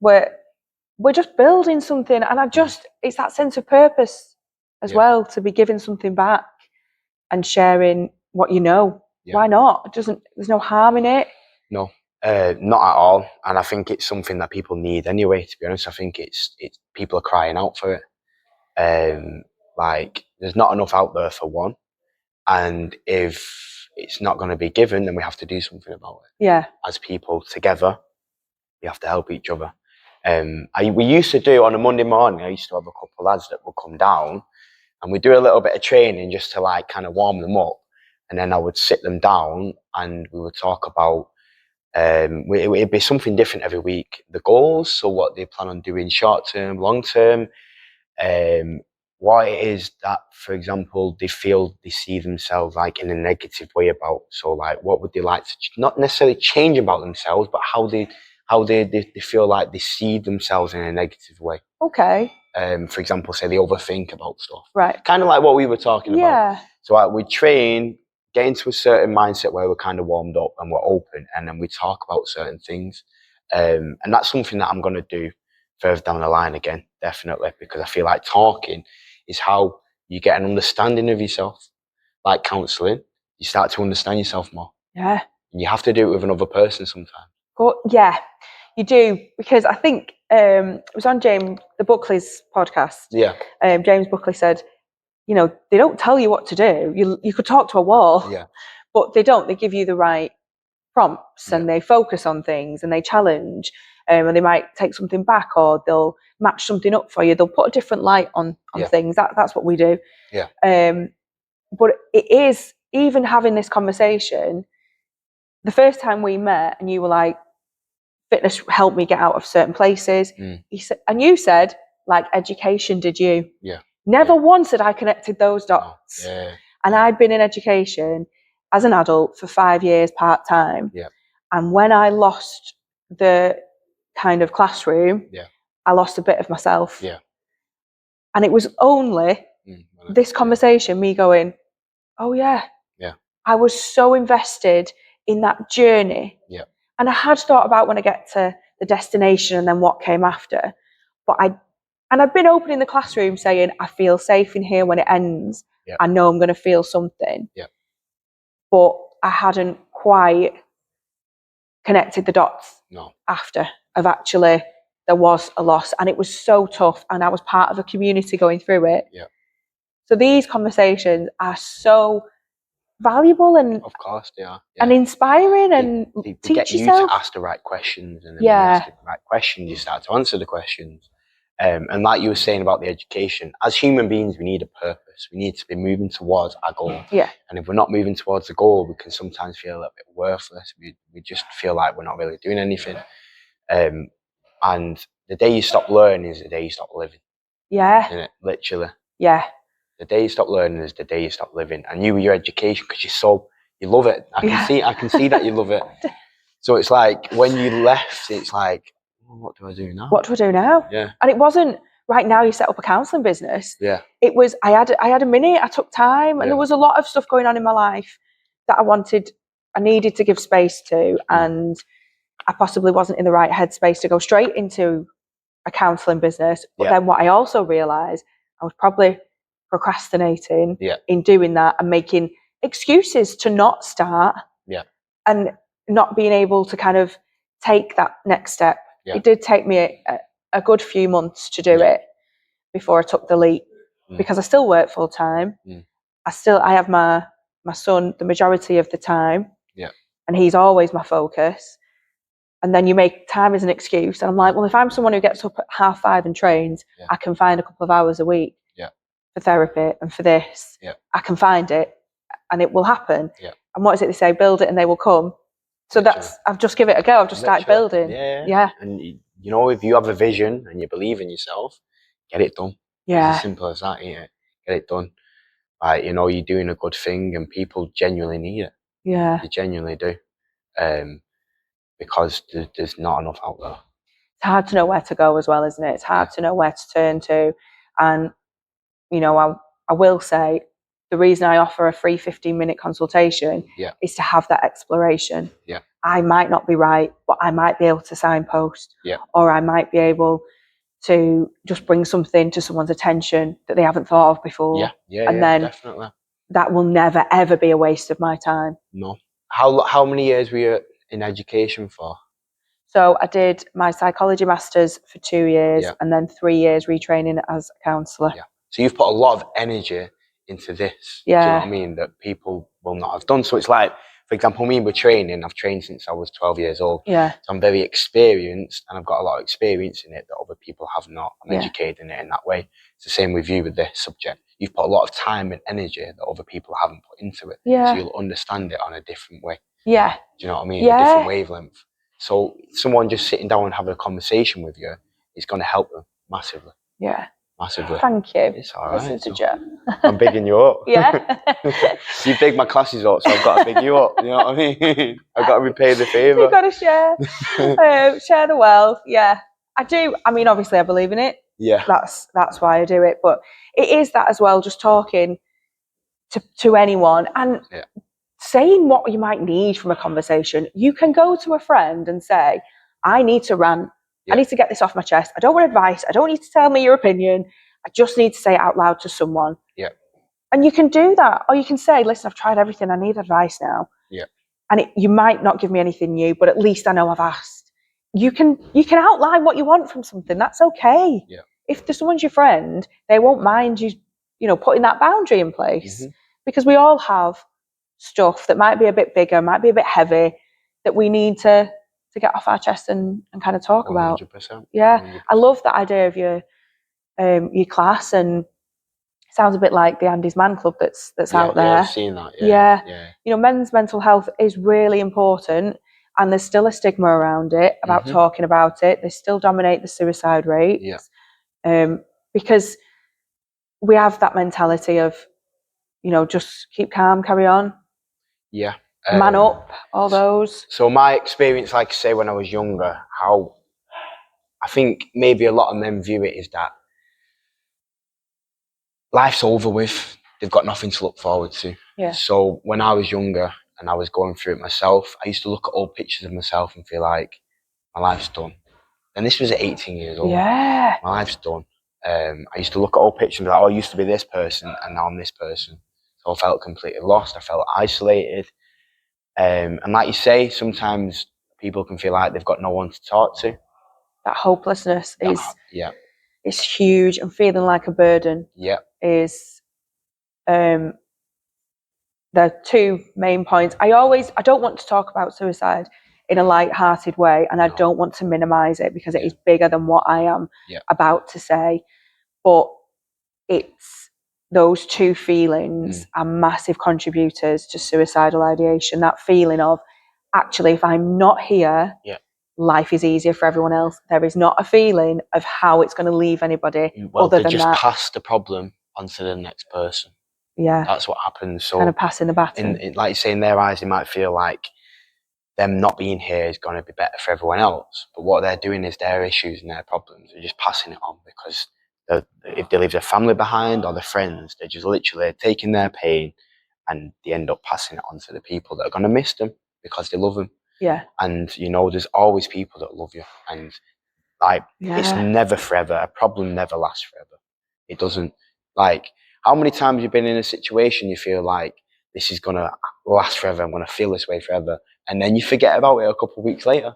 We're just building something, and it's that sense of purpose as well, to be giving something back and sharing what you know. Why not? There's no harm in it. No, not at all. And I think it's something that people need anyway, to be honest. I think it's people are crying out for it. Like, there's not enough out there, for one. And if it's not going to be given, then we have to do something about it. Yeah. As people together, we have to help each other. We used to do, on a Monday morning, I used to have a couple of lads that would come down, and we'd do a little bit of training just to like kind of warm them up. And then I would sit them down and we would talk about, it'd be something different every week. The goals, so what they plan on doing short term, long term, what it is that, for example, they feel they see themselves like in a negative way about. So like, what would they like to, not necessarily change about themselves, but how they feel like they see themselves in a negative way. Okay. For example, say they overthink about stuff. Right. Kind of like what we were talking about. Yeah. So we train, get into a certain mindset where we're kind of warmed up and we're open, and then we talk about certain things. And that's something that I'm going to do further down the line again, definitely, because I feel like talking is how you get an understanding of yourself. Like counselling, you start to understand yourself more. Yeah. And you have to do it with another person sometimes. Yeah, you do, because I think it was on James the Buckley's podcast. Yeah. James Buckley said, you know, they don't tell you what to do. You could talk to a wall, but they don't. They give you the right prompts, and they focus on things, and they challenge, and they might take something back, or they'll match something up for you. They'll put a different light on things. That's what we do. Yeah. But it is, even having this conversation, the first time we met and you were like, fitness helped me get out of certain places. And you said, like, education did you? Yeah. Never once had I connected those dots. Oh, yeah. And I'd been in education as an adult for 5 years part-time. Yeah. And when I lost the kind of classroom, I lost a bit of myself. Yeah. And it was only this conversation, me going, oh yeah. Yeah. I was so invested in that journey. Yeah. And I had thought about when I get to the destination and then what came after. But I've been open in the classroom saying, I feel safe in here when it ends. Yeah. I know I'm going to feel something. Yeah. But I hadn't quite connected the dots after of actually there was a loss, and it was so tough, and I was part of a community going through it. Yeah. So these conversations are so valuable, and of course they are, and inspiring, and they teach get you yourself to ask the right questions, and then when you ask the right questions, you start to answer the questions. And like you were saying about the education, as human beings, we need a purpose. We need to be moving towards our goal. Yeah. And if we're not moving towards the goal, we can sometimes feel a little bit worthless. We just feel like we're not really doing anything. And the day you stop learning is the day you stop living. Yeah. Isn't it? Literally. Yeah. The day you stop learning is the day you stop living. And you with your education, because you love it. I can see that you love it. So it's like when you left, it's like, what do I do now? What do I do now? Yeah. And it wasn't right now you set up a counselling business. Yeah. It was I had a minute, I took time, and there was a lot of stuff going on in my life that I needed to give space to, and I possibly wasn't in the right headspace to go straight into a counselling business. But then what I also realised, I was probably procrastinating in doing that and making excuses to not start. Yeah. And not being able to kind of take that next step. It did take me a good few months to do it before I took the leap, because I still work full time. I have my son the majority of the time, and he's always my focus. And then you make time as an excuse, and I'm like, well, if I'm someone who gets up at 5:30 and trains, I can find a couple of hours a week for therapy and for this. I can find it, and it will happen. And what is it they say? Build it, and they will come. So I've just give it a go. I've just started building. And you know, if you have a vision and you believe in yourself, get it done. It's as simple as that. Get it done. Like, you know, you're doing a good thing, and people genuinely need it. They genuinely do. Because there's not enough out there. It's hard to know where to go as well, isn't it? It's hard to know where to turn to. And, you know, I will say the reason I offer a free 15-minute consultation is to have that exploration. I might not be right, but I might be able to signpost, or I might be able to just bring something to someone's attention that they haven't thought of before. And then definitely. That will never, ever be a waste of my time. No. How many years were you in education for? So I did my psychology masters for 2 years, and then 3 years retraining as a counsellor. So you've put a lot of energy into this. Do you know what I mean? That people will not have done. So it's like, for example, me with training, I've trained since I was 12 years old. So I'm very experienced, and I've got a lot of experience in it that other people have not. I'm educated in it in that way. It's the same with you with this subject. You've put a lot of time and energy that other people haven't put into it. So you'll understand it on a different way. Do you know what I mean? A different wavelength. So someone just sitting down and having a conversation with you is going to help them massively. Massively. Thank you. It's all right. This is a joke. I'm bigging you up. You big my classes up, so I've got to big you up. You know what I mean? I've got to repay the favour. You've got to share. Share the wealth. I do. I mean, obviously, I believe in it. That's why I do it. But it is that as well, just talking to anyone and saying what you might need from a conversation. You can go to a friend and say, I need to rant. I need to get this off my chest. I don't want advice. I don't need to tell me your opinion. I just need to say it out loud to someone. And you can do that. Or you can say, listen, I've tried everything. I need advice now. And you might not give me anything new, but at least I know I've asked. You can outline what you want from something. That's okay. If someone's your friend, they won't mind you putting that boundary in place. Because we all have stuff that might be a bit bigger, might be a bit heavy, that we need to get off our chest and kind of talk 100%. about. 100%. I love that idea of your class, and it sounds a bit like the Andy's Man Club that's out there. I've seen that. You know, men's mental health is really important, and there's still a stigma around it about talking about it. They still dominate the suicide rates, because we have that mentality of, just keep calm, carry on. Man up, all those. So my experience, like I say, when I was younger, how I think maybe a lot of men view it is that life's over with. They've got nothing to look forward to. So when I was younger and I was going through it myself, I used to look at old pictures of myself and feel like my life's done. And this was at 18 years old. My life's done. I used to look at old pictures and be like, I used to be this person and now I'm this person. So I felt completely lost. I felt isolated. And like you say, sometimes people can feel like they've got no one to talk to. That hopelessness is huge, and feeling like a burden is the two main points. I don't want to talk about suicide in a light-hearted way, and I don't want to minimize it because it is bigger than what I am about to say. But it's those two feelings are massive contributors to suicidal ideation. That feeling of, actually, if I'm not here, life is easier for everyone else. There is not a feeling of how it's going to leave anybody other than that. Just pass the problem onto the next person. That's what happens. So kind of passing the baton. Like you say, in their eyes, they might feel like them not being here is going to be better for everyone else. But what they're doing is their issues and their problems. They're just passing it on, because if they leave their family behind or their friends, they're just literally taking their pain and they end up passing it on to the people that are going to miss them because they love them. And, there's always people that love you. And, it's never forever. A problem never lasts forever. It doesn't. Like, how many times you've been in a situation you feel like this is going to last forever, I'm going to feel this way forever, and then you forget about it a couple of weeks later.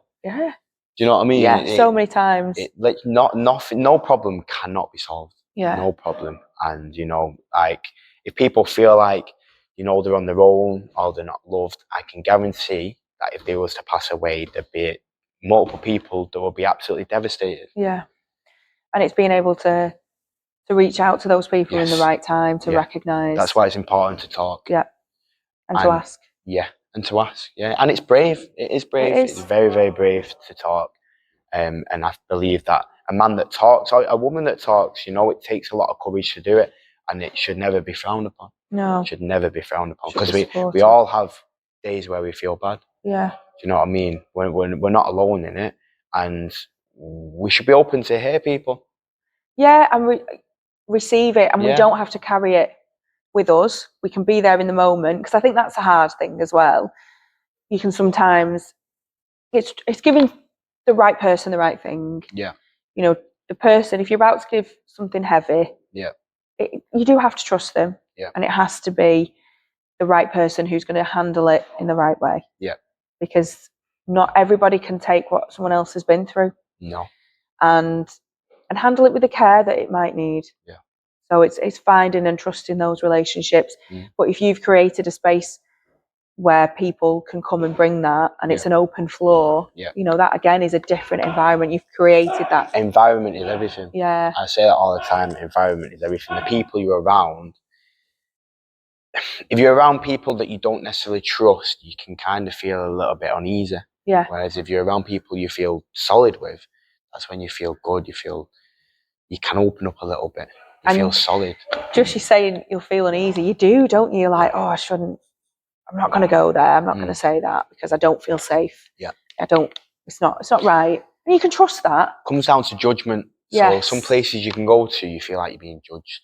Do you know what I mean? Yeah, so many times. No problem cannot be solved. Yeah. No problem. And, you know, like, if people feel like, you know, they're on their own or they're not loved, I can guarantee that if they was to pass away, there'd be multiple people that will be absolutely devastated. Yeah. And it's being able to reach out to those people in the right time, to recognise. That's why it's important to talk. Yeah. And to ask. Yeah. And to ask. Yeah. And it's brave. It is brave. It's very, very brave to talk. And I believe that a man that talks, or a woman that talks, you know, it takes a lot of courage to do it, and it should never be frowned upon. No. It should never be frowned upon, because we all have days where we feel bad. Yeah. Do you know what I mean? We're not alone in it, and we should be open to hear people. Yeah, and receive it, and we don't have to carry it with us. We can be there in the moment, because I think that's a hard thing as well. You can sometimes, it's giving the right person the right thing. Yeah. You know, the person, if you're about to give something heavy, you do have to trust them. Yeah. And it has to be the right person who's going to handle it in the right way. Yeah. Because not everybody can take what someone else has been through. No. And handle it with the care that it might need. Yeah. So it's finding and trusting those relationships. But if you've created a space where people can come and bring that, and it's an open floor, you know, that again is a different environment. You've created that. Environment is everything. Yeah. I say that all the time. Environment is everything. The people you're around, if you're around people that you don't necessarily trust, you can kind of feel a little bit uneasy. Yeah. Whereas if you're around people you feel solid with, that's when you feel good. You can open up a little bit. You feel solid. Just you saying you'll feel uneasy, you do, don't you? You're like, oh, I'm not going to go there. I'm not going to say that because I don't feel safe. Yeah. It's not right. And you can trust that. Comes down to judgment. Yes. So some places you can go to, you feel like you're being judged.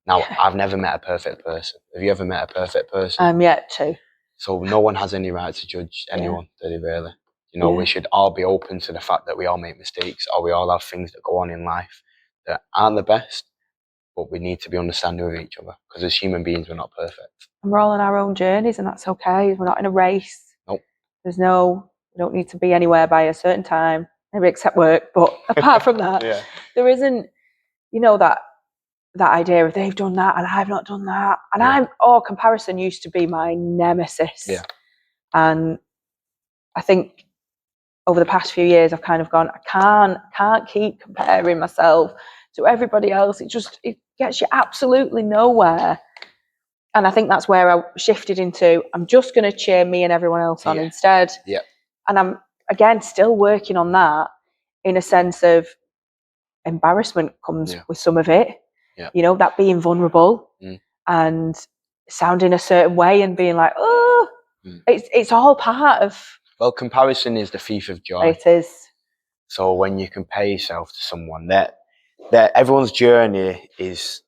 Now, I've never met a perfect person. Have you ever met a perfect person? I'm yet to. So no one has any right to judge anyone, do they really? You know, we should all be open to the fact that we all make mistakes, or we all have things that go on in life that aren't the best, but we need to be understanding with each other, because as human beings, we're not perfect. And we're all on our own journeys, and that's okay. We're not in a race. Nope. We don't need to be anywhere by a certain time, maybe except work, but apart from that, there isn't, you know, that idea of they've done that and I've not done that. And comparison used to be my nemesis. Yeah. And I think over the past few years, I've kind of gone, I can't keep comparing myself to everybody else. It gets you absolutely nowhere. And I think that's where I shifted into, I'm just going to cheer me and everyone else on instead. Yeah. And I'm, again, still working on that, in a sense of embarrassment comes with some of it. Yeah. You know, that being vulnerable and sounding a certain way and being like, oh, it's all part of. Well, comparison is the thief of joy. It is. So when you compare yourself to someone, that everyone's journey is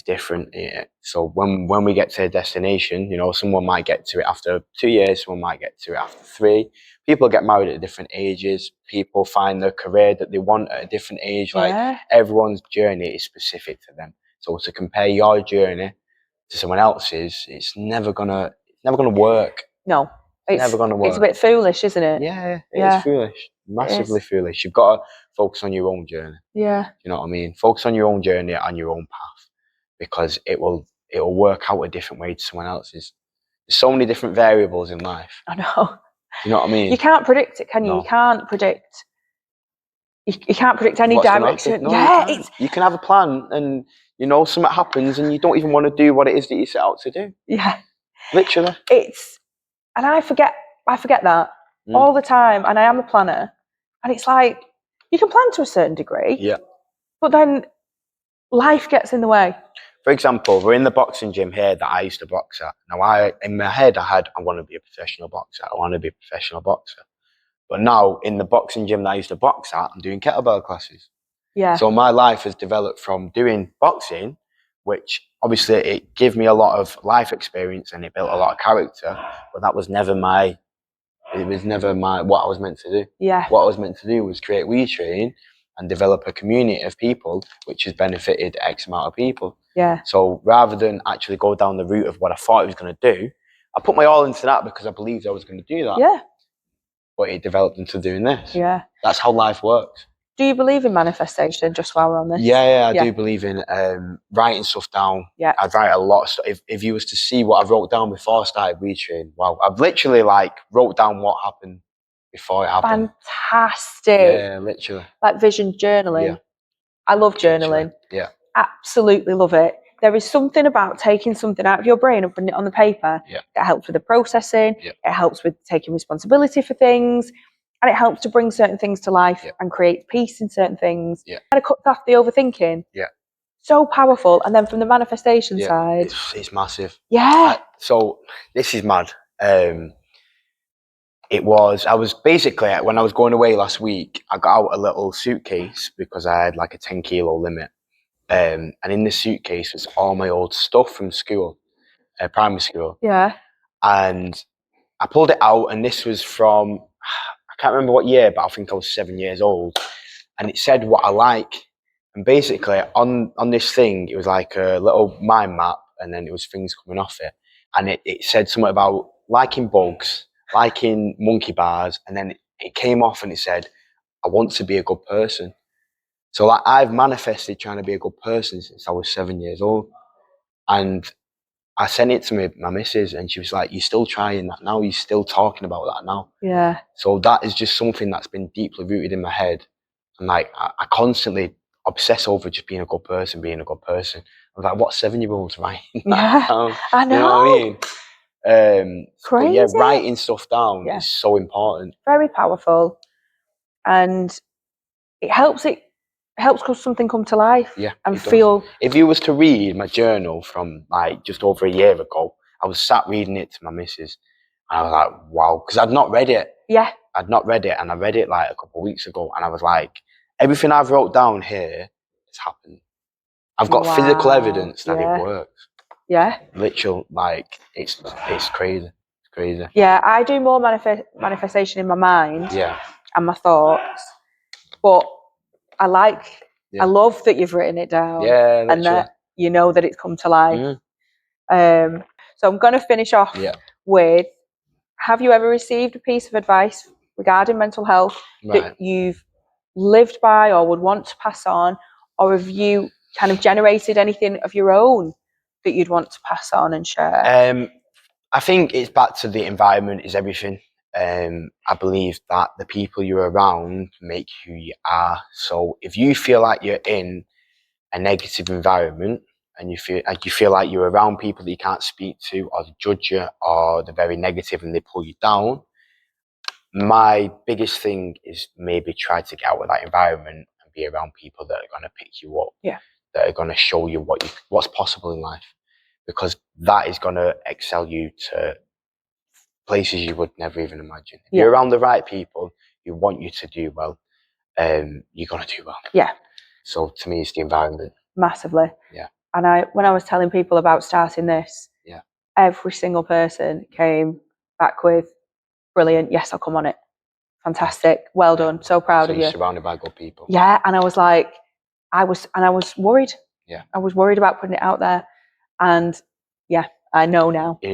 different. Yeah. So when we get to a destination, you know, someone might get to it after 2 years, someone might get to it after 3. People get married at different ages. People find the career that they want at a different age. Like everyone's journey is specific to them. So to compare your journey to someone else's, it's never gonna work. No, it's never gonna work. It's a bit foolish, isn't it? Yeah, it's foolish, massively foolish. You've got to focus on your own journey. Yeah, you know what I mean. Focus on your own journey and your own path, because it will work out a different way to someone else's. There's so many different variables in life. I know. You know what I mean? You can't predict it, can you? No. You can't predict. You can't predict any direction. No, you can have a plan, and you know something happens, and you don't even want to do what it is that you set out to do. Yeah, literally. And I forget that all the time, and I am a planner, and it's like you can plan to a certain degree. Yeah. But then life gets in the way. For example, we're in the boxing gym here that I used to box at. Now, in my head, I want to be a professional boxer. I want to be a professional boxer. But now, in the boxing gym that I used to box at, I'm doing kettlebell classes. Yeah. So my life has developed from doing boxing, which obviously it gave me a lot of life experience and it built a lot of character, but that was never what I was meant to do. Yeah. What I was meant to do was create WeTrain and develop a community of people, which has benefited X amount of people. Yeah. So rather than actually go down the route of what I thought I was going to do, I put my all into that because I believed I was going to do that. Yeah. but it developed into doing this. Yeah. That's how life works. Do you believe in manifestation, just while we're on this? Yeah, I do believe in writing stuff down. Yeah. I'd write a lot of stuff. If you was to see what I wrote down before I started WeTrain, wow, I've literally like wrote down what happened before it happened. Fantastic. Yeah, literally. Like vision journaling. Yeah. I love journaling. Yeah. Absolutely love it. There is something about taking something out of your brain and putting it on the paper. Yeah. It helps with the processing. Yeah. It helps with taking responsibility for things. And it helps to bring certain things to life and create peace in certain things. Yeah. Kind of cuts off the overthinking. Yeah. So powerful. And then from the manifestation side. It's massive. Yeah. So this is mad. I was basically, when I was going away last week, I got out a little suitcase because I had like a 10 kilo limit. And in the suitcase was all my old stuff from school, primary school. Yeah. And I pulled it out, and this was from, I can't remember what year, but I think I was 7 years old. And it said what I like. And basically on this thing, it was like a little mind map, and then it was things coming off it. And it said something about liking bugs, liking monkey bars, and then it came off and it said, I want to be a good person. So like I've manifested trying to be a good person since I was 7 years old. And I sent it to my missus, and she was like, you're still trying that now? You're still talking about that now? Yeah. So that is just something that's been deeply rooted in my head. And like, I constantly obsess over just being a good person. I was like, what 7-year-olds writing that down? I know. You know what I mean? Crazy. But yeah, writing stuff down is so important. Very powerful. And it helps something come to life. Yeah. And feel. If you was to read my journal from like just over a year ago, I was sat reading it to my missus, and I was like, wow, because I'd not read it. Yeah. I'd not read it, and I read it like a couple of weeks ago, and I was like, everything I've wrote down here has happened. I've got physical evidence that it works. Yeah. Literal, like, it's crazy. It's crazy. Yeah, I do more manifestation in my mind and my thoughts, but I love that you've written it down and that you know that it's come to life. So I'm going to finish off with, have you ever received a piece of advice regarding mental health that you've lived by or would want to pass on, or have you kind of generated anything of your own that you'd want to pass on and share? I think it's back to the environment is everything. I believe that the people you're around make who you are. So if you feel like you're in a negative environment and you feel like you're around people that you can't speak to, or they judge you, or they're very negative and they pull you down, my biggest thing is maybe try to get out of that environment and be around people that are going to pick you up, that are going to show you what's possible in life, because that is going to excel you to places you would never even imagine. If you're around the right people who want you to do well, you're going to do well. Yeah. So to me, it's the environment. Massively. Yeah. And when I was telling people about starting this, every single person came back with, brilliant, yes, I'll come on it. Fantastic. Well done. So proud of you. You're surrounded by good people. Yeah. And I was like, I was worried. Yeah. I was worried about putting it out there. And I know now. In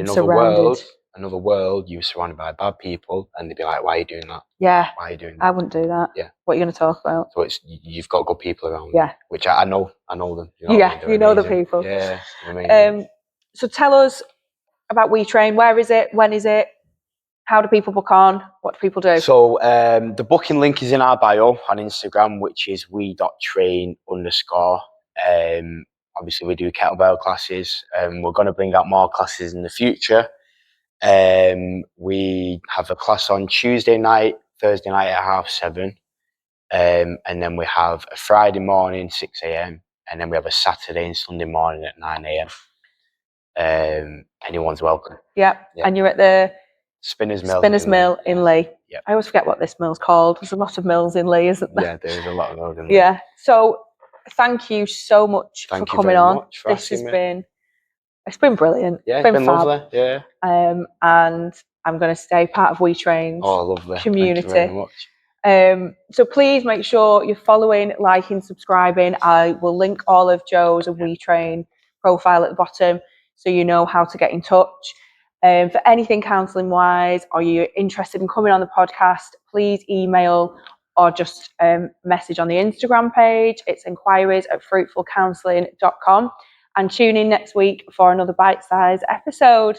another world, you were surrounded by bad people, and they'd be like, why are you doing that? Yeah. Why are you doing that? I wouldn't do that. Yeah. What are you going to talk about? So you've got good people around. Yeah. Which I know them. You know the people. Yeah. Amazing. So tell us about WeTrain. Where is it? When is it? How do people book on? What do people do? So the booking link is in our bio on Instagram, which is we.train_. Obviously, we do kettlebell classes. We're going to bring out more classes in the future. We have a class on Tuesday night, Thursday night at 7:30. And then we have a Friday morning, 6 a.m. And then we have a Saturday and Sunday morning at 9 a.m. Anyone's welcome. Yeah. And you're at the Spinners Mill in Leigh. Yeah. I always forget what this mill's called. There's a lot of mills in Leigh, isn't there? Yeah, there's a lot of mills in Leigh. Yeah. So thank you so much for coming on. It's been brilliant. Yeah, it's been lovely. Yeah. And I'm going to stay part of WeTrain's community. Thank you very much. So please make sure you're following, liking, subscribing. I will link all of Joe's and WeTrain profile at the bottom so you know how to get in touch. For anything counselling wise, or you're interested in coming on the podcast, please email or just message on the Instagram page. It's enquiries@fruitfulcounselling.com. And tune in next week for another bite-sized episode.